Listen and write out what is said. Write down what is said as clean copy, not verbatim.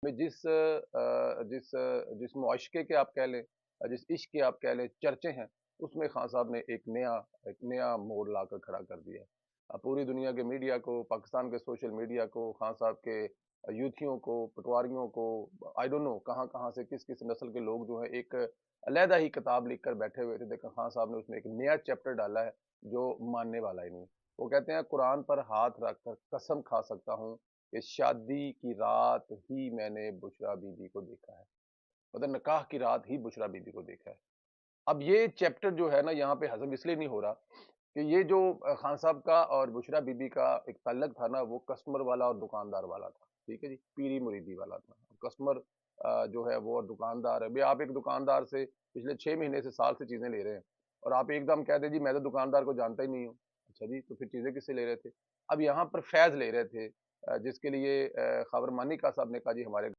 में जिस मुआशके के आप कह लें, जिस इश्क के आप कह लें चर्चे हैं, उसमें खान साहब ने एक नया मोड़ लाकर खड़ा कर दिया है। पूरी दुनिया के मीडिया को, पाकिस्तान के सोशल मीडिया को, खान साहब के यूथियों को, पटवारियों को, आई डोंट नो कहाँ-कहाँ से किस-किस नस्ल के लोग जो हैं एक अलहदा ही किताब लिख कर बैठे हुए थे। देखा खान साहब ने उसमें एक नया चैप्टर डाला है, जो मानने वाला ही नहीं। वो कहते हैं कुरान पर हाथ रख कर कसम खा सकता हूँ कि शादी की रात ही मैंने बुशरा बीबी को देखा है। मतलब निकाह की रात ही बुशरा बीबी को देखा है। अब ये चैप्टर जो है ना यहाँ पे हज़म इसलिए नहीं हो रहा कि ये जो खान साहब का और बुशरा बीबी का एक ताल्लुक था ना वो कस्टमर वाला और दुकानदार वाला था। ठीक है जी? पीरी मुरीदी वाला था। कस्टमर जो है वो और दुकानदार है। भई आप एक दुकानदार से पिछले 6 महीने से साल से चीज़ें ले रहे हैं और आप एकदम कह दें जी मैं तो दुकानदार को जानता ही नहीं हूँ। अच्छा जी, तो फिर चीज़ें किससे ले रहे थे? अब यहाँ पर फैज़ ले रहे थे जिसके लिए खबर मानी का साहब ने कहा जी हमारे